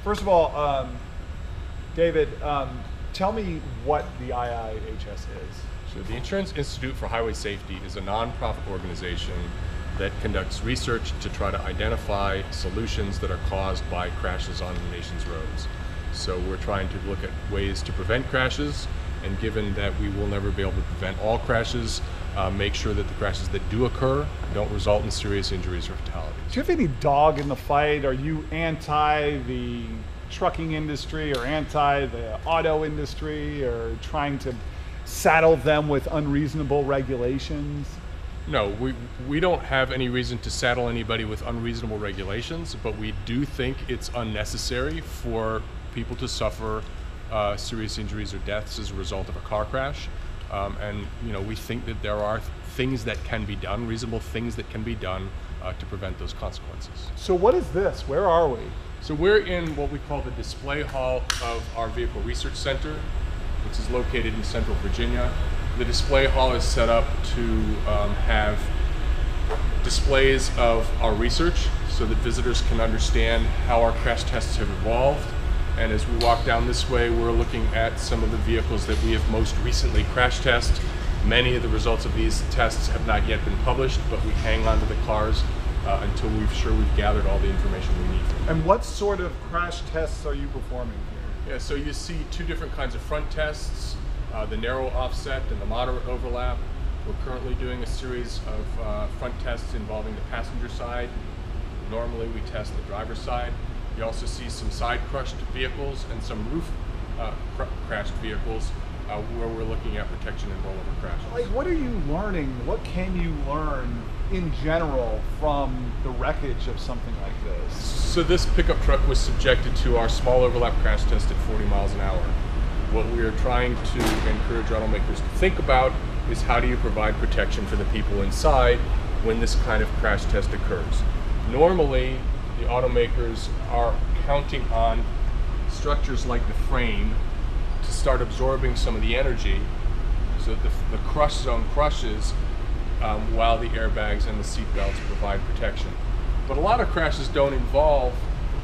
First of all, David, tell me what the IIHS is. So the Insurance Institute for Highway Safety is a nonprofit organization that conducts research to try to identify solutions that are caused by crashes on the nation's roads. So we're trying to look at ways to prevent crashes, and given that we will never be able to prevent all crashes, make sure that the crashes that do occur don't result in serious injuries or fatalities. Do you have any dog in the fight? Are you anti the trucking industry or anti the auto industry, or trying to saddle them with unreasonable regulations? No, we don't have any reason to saddle anybody with unreasonable regulations, but we do think it's unnecessary for people to suffer serious injuries or deaths as a result of a car crash. And we think that there are things that can be done, reasonable things that can be done to prevent those consequences. So what is this? Where are we? So we're in what we call the display hall of our Vehicle Research Center, which is located in Central Virginia. The display hall is set up to have displays of our research so that visitors can understand how our crash tests have evolved. And as we walk down this way, we're looking at some of the vehicles that we have most recently crash tested. Many of the results of these tests have not yet been published, but we hang on to the cars until we've gathered all the information we need. And what sort of crash tests are you performing here? Yeah, so you see two different kinds of front tests, the narrow offset and the moderate overlap. We're currently doing a series of front tests involving the passenger side. Normally we test the driver's side. You also see some side crushed vehicles and some roof crashed vehicles where we're looking at protection and rollover crashes. Like, what are you learning? What can you learn in general from the wreckage of something like this? So this pickup truck was subjected to our small overlap crash test at 40 miles an hour. What we are trying to encourage automakers to think about is how do you provide protection for the people inside when this kind of crash test occurs. Normally, the automakers are counting on structures like the frame to start absorbing some of the energy so that the crush zone crushes while the airbags and the seat belts provide protection. But a lot of crashes don't involve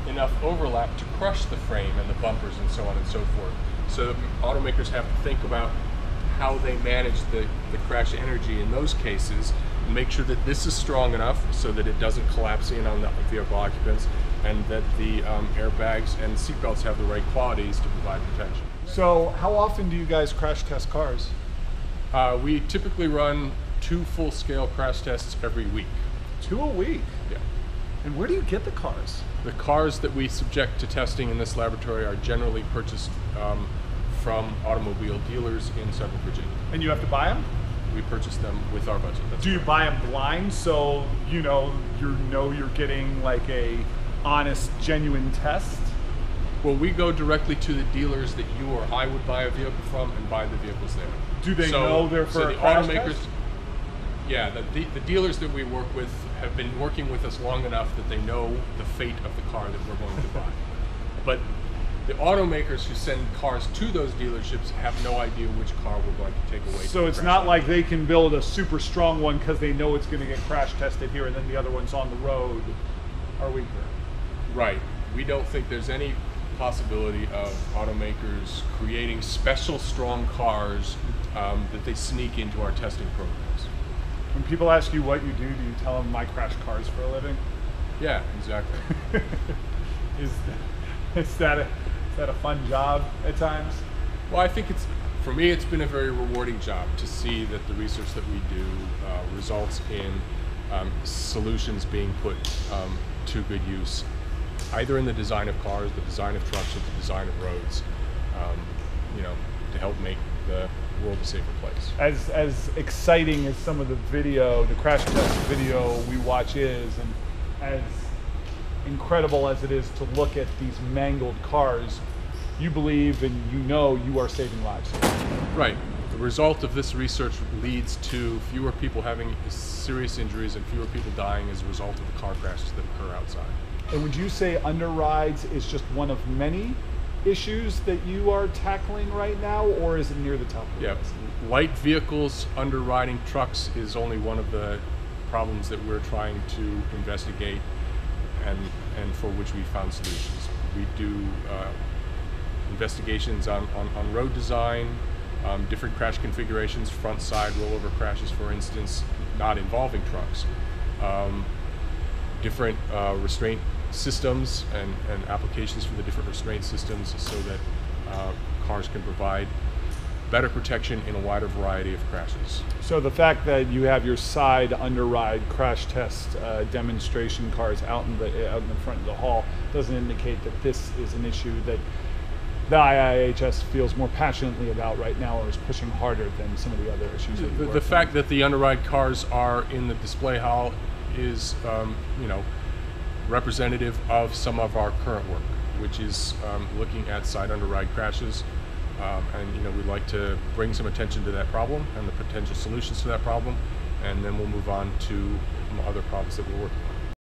enough overlap to crush the frame and the bumpers and so on and so forth. So automakers have to think about how they manage the crash energy in those cases, and make sure that this is strong enough so that it doesn't collapse in on the vehicle occupants, and that the airbags and seatbelts have the right qualities to provide protection. So how often do you guys crash test cars? We typically run 2 full-scale crash tests every week. 2 a week? Yeah. And where do you get the cars? The cars that we subject to testing in this laboratory are generally purchased from automobile dealers in Central Virginia. And you have to buy them? We purchase them with our budget. Do you buy them blind so you're getting like a honest, genuine test? Well, we go directly to the dealers that you or I would buy a vehicle from and buy the vehicles there. Do they know they're for a crash test? Yeah, the dealers that we work with have been working with us long enough that they know the fate of the car that we're going to buy. But the automakers who send cars to those dealerships have no idea which car we're going to take away. So it's not like they can build a super strong one because they know it's going to get crash tested here and then the other ones on the road are weaker. Right. We don't think there's any possibility of automakers creating special strong cars that they sneak into our testing programs. When people ask you what you do you tell them I crash cars for a living? Yeah, exactly. Is that a fun job at times? Well, I think for me it's been a very rewarding job to see that the research that we do results in solutions being put to good use, either in the design of cars, the design of trucks, or the design of roads, to help make the world a safer place. As exciting as some of the video, the crash test video we watch is, and as incredible as it is to look at these mangled cars, you believe and you are saving lives. Right. The result of this research leads to fewer people having serious injuries and fewer people dying as a result of the car crashes that occur outside. And would you say underrides is just one of many issues that you are tackling right now, or is it near the top of the list? Light vehicles underriding trucks is only one of the problems that we're trying to investigate and for which we found solutions. We do investigations on road design, different crash configurations, front side rollover crashes, for instance, not involving trucks, different restraint systems and applications for the different restraint systems so that cars can provide better protection in a wider variety of crashes. So the fact that you have your side underride crash test demonstration cars out in the front of the hall doesn't indicate that this is an issue that the IIHS feels more passionately about right now, or is pushing harder than some of the other issues that you work The fact that the underride cars are in the display hall is, representative of some of our current work, which is looking at side underride crashes. And we'd like to bring some attention to that problem and the potential solutions to that problem, and then we'll move on to some other problems that we're working on.